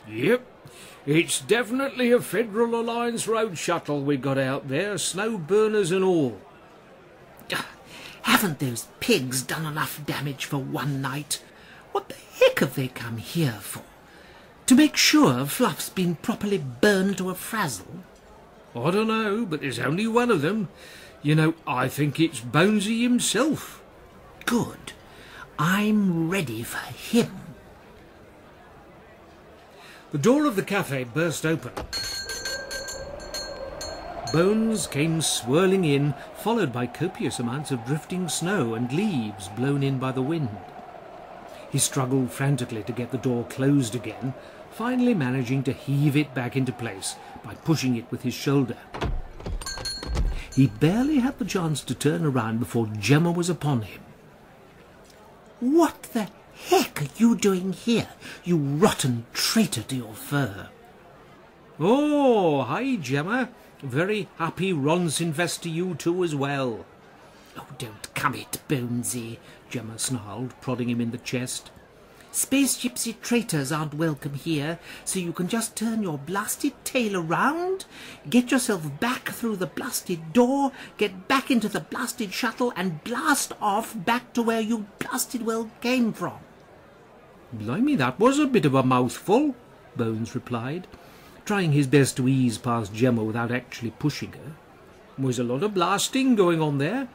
Yep, it's definitely a Federal Alliance Road shuttle we got out there, snow burners and all. Haven't those pigs done enough damage for one night? What the heck have they come here for? To make sure Fluff's been properly burned to a frazzle? I don't know, but there's only one of them. You know, I think it's Bonesy himself. Good. I'm ready for him. The door of the cafe burst open. Bones came swirling in, followed by copious amounts of drifting snow and leaves blown in by the wind. He struggled frantically to get the door closed again, finally managing to heave it back into place by pushing it with his shoulder. He barely had the chance to turn around before Gemma was upon him. What the heck are you doing here, you rotten traitor to your fur? Oh, hi, Gemma. Very happy Ronsinfest to you too as well. Oh, don't come it, Bonesy, Gemma snarled, prodding him in the chest. Space Gypsy traitors aren't welcome here, so you can just turn your blasted tail around, get yourself back through the blasted door, get back into the blasted shuttle, and blast off back to where you blasted well came from. Blimey, that was a bit of a mouthful, Bones replied, trying his best to ease past Gemma without actually pushing her. Was a lot of blasting going on there.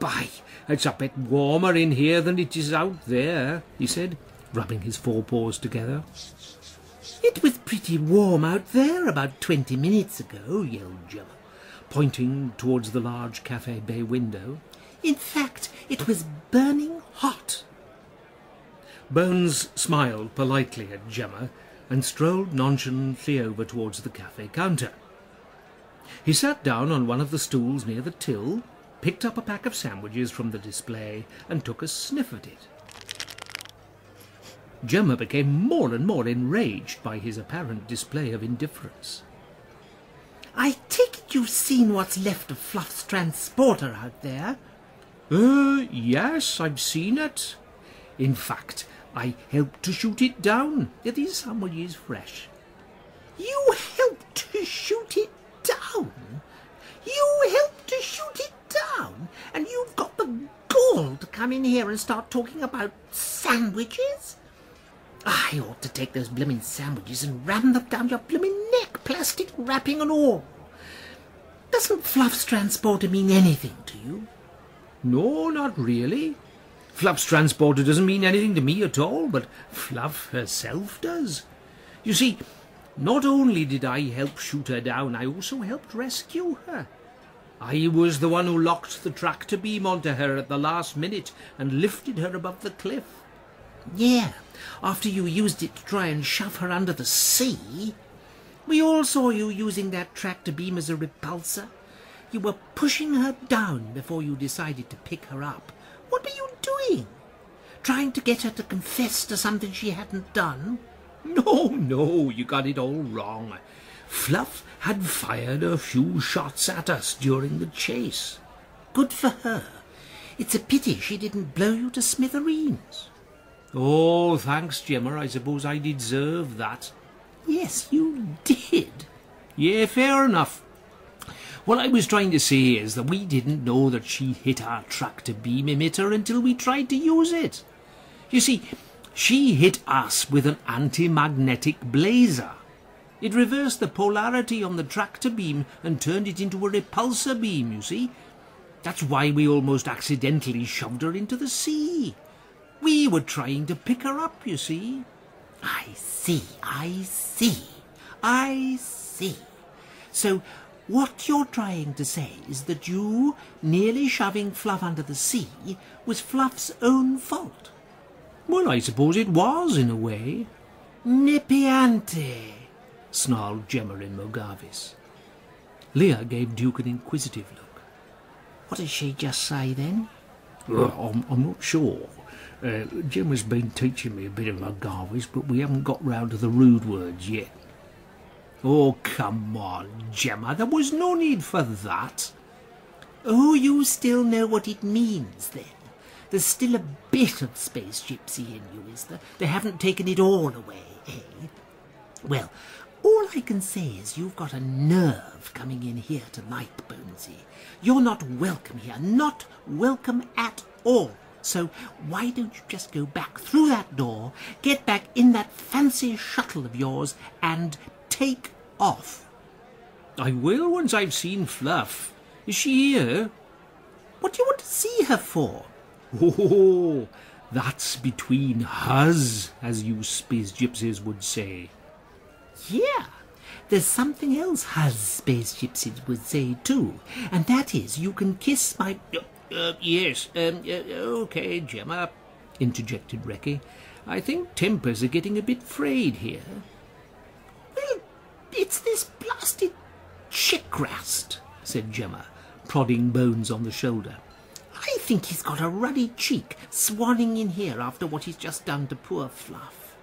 By, it's a bit warmer in here than it is out there, he said, rubbing his forepaws together. It was pretty warm out there about 20 minutes ago, yelled Gemma, pointing towards the large cafe bay window. In fact, it was burning hot. Bones smiled politely at Gemma and strolled nonchalantly over towards the cafe counter. He sat down on one of the stools near the till, picked up a pack of sandwiches from the display and took a sniff at it. Gemma became more and more enraged by his apparent display of indifference. I take it you've seen what's left of Fluff's transporter out there? Yes, I've seen it. In fact, I helped to shoot it down. Are these sandwiches fresh? You helped to shoot it down? You helped to shoot it down? And you've got the gall to come in here and start talking about sandwiches? I ought to take those blimmin' sandwiches and ram them down your blimmin' neck, plastic wrapping and all. Doesn't Fluff's transporter mean anything to you? No, not really. Fluff's transporter doesn't mean anything to me at all, but Fluff herself does. You see, not only did I help shoot her down, I also helped rescue her. I was the one who locked the tractor beam onto her at the last minute and lifted her above the cliff. Yeah, after you used it to try and shove her under the sea. We all saw you using that tractor beam as a repulsor. You were pushing her down before you decided to pick her up. What were you doing? Trying to get her to confess to something she hadn't done? No, you got it all wrong. Fluff had fired a few shots at us during the chase. Good for her. It's a pity she didn't blow you to smithereens. Oh, thanks, Gemma. I suppose I deserve that. Yes, you did. Yeah, fair enough. What I was trying to say is that we didn't know that she hit our tractor beam emitter until we tried to use it. You see, she hit us with an anti-magnetic blazer. It reversed the polarity on the tractor beam and turned it into a repulsor beam, you see. That's why we almost accidentally shoved her into the sea. We were trying to pick her up, you see. I see. So what you're trying to say is that you nearly shoving Fluff under the sea was Fluff's own fault? Well, I suppose it was, in a way. Nipiante, snarled Gemma in Mogavis. Leah gave Duke an inquisitive look. What did she just say, then? I'm not sure. Gemma's been teaching me a bit of Mogavis, but we haven't got round to the rude words yet. Oh, come on, Gemma, there was no need for that. Oh, you still know what it means, then? There's still a bit of Space Gypsy in you, is there? They haven't taken it all away, eh? Well, all I can say is you've got a nerve coming in here tonight, Bonesy. You're not welcome here, not welcome at all. So why don't you just go back through that door, get back in that fancy shuttle of yours, and take off? I will once I've seen Fluff. Is she here? What do you want to see her for? Oh, that's between us, as you space gypsies would say. Yeah, there's something else us space gypsies would say too, and that is you can kiss my... Yes, okay, Gemma, interjected Reki. I think tempers are getting a bit frayed here. Well, it's this blasted chickrast, said Gemma, prodding Bones on the shoulder. I think he's got a ruddy cheek, swanning in here after what he's just done to poor Fluff.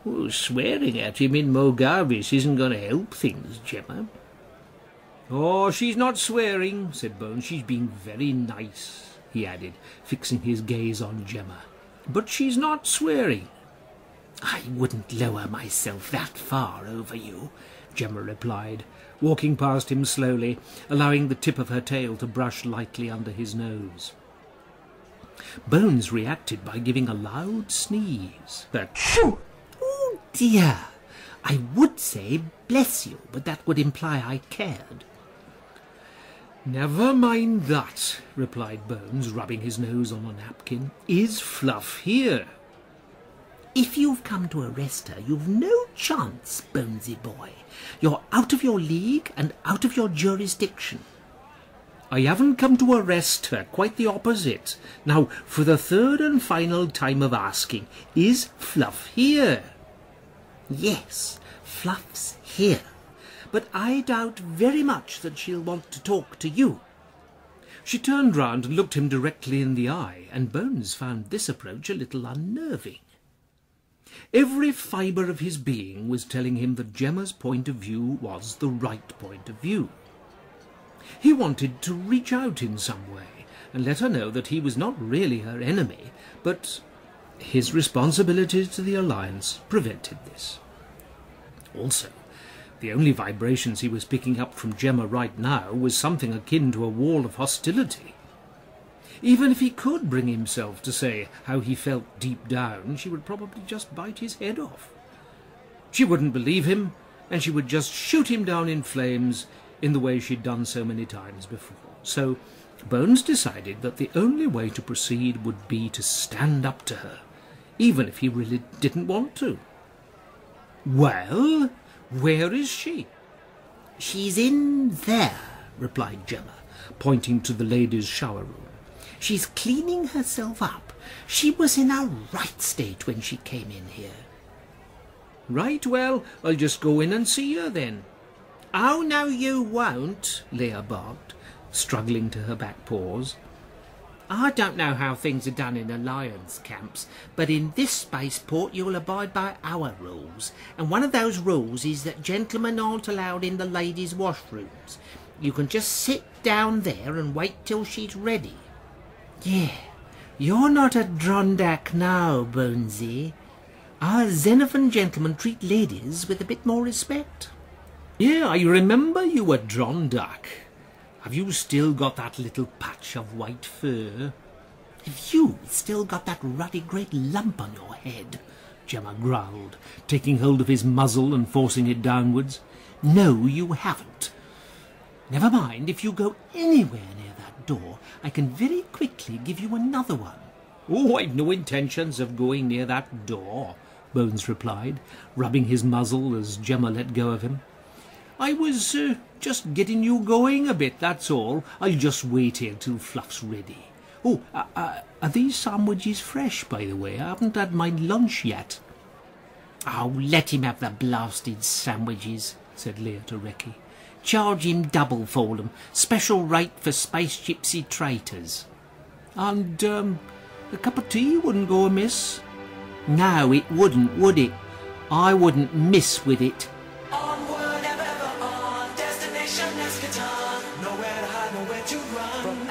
Oh, swearing at him in Mogavis isn't going to help things, Gemma. Oh, she's not swearing, said Bones. She's being very nice, he added, fixing his gaze on Gemma. But she's not swearing. I wouldn't lower myself that far over you, Gemma replied, walking past him slowly, allowing the tip of her tail to brush lightly under his nose. Bones reacted by giving a loud sneeze. Achoo! Oh dear! I would say bless you, but that would imply I cared. Never mind that, replied Bones, rubbing his nose on a napkin. Is Fluff here? If you've come to arrest her, you've no chance, Bonesy boy. You're out of your league and out of your jurisdiction. I haven't come to arrest her, quite the opposite. Now, for the third and final time of asking, is Fluff here? Yes, Fluff's here, but I doubt very much that she'll want to talk to you. She turned round and looked him directly in the eye, and Bones found this approach a little unnerving. Every fibre of his being was telling him that Gemma's point of view was the right point of view. He wanted to reach out in some way and let her know that he was not really her enemy, but his responsibilities to the Alliance prevented this. Also, the only vibrations he was picking up from Gemma right now was something akin to a wall of hostility. Even if he could bring himself to say how he felt deep down, she would probably just bite his head off. She wouldn't believe him, and she would just shoot him down in flames in the way she'd done so many times before. So Bones decided that the only way to proceed would be to stand up to her, even if he really didn't want to. Well, where is she? She's in there, replied Gemma, pointing to the ladies' shower room. She's cleaning herself up. She was in a right state when she came in here. Right, well, I'll just go in and see her then. Oh, no, you won't, Leah barked, struggling to her back paws. I don't know how things are done in Alliance camps, but in this spaceport you'll abide by our rules, and one of those rules is that gentlemen aren't allowed in the ladies' washrooms. You can just sit down there and wait till she's ready. Yeah, you're not a Drondak now, Bonesy. Our Xenophon gentlemen treat ladies with a bit more respect. Yeah, I remember you were Drondak. Have you still got that little patch of white fur? Have you still got that ruddy great lump on your head? Gemma growled, taking hold of his muzzle and forcing it downwards. No, you haven't. Never mind, if you go anywhere near that door, I can very quickly give you another one. Oh, I've no intentions of going near that door, Bones replied, rubbing his muzzle as Gemma let go of him. I was just getting you going a bit, that's all. I'll just wait here till Fluff's ready. Oh, are these sandwiches fresh, by the way? I haven't had my lunch yet. Oh, let him have the blasted sandwiches, said Leah to Reki. Charge him double for them. Special rate for space gypsy traitors. And, a cup of tea wouldn't go amiss? No, it wouldn't, would it? I wouldn't miss with it. Onward and ever on, destination Eschaton. Nowhere to hide, nowhere to run. From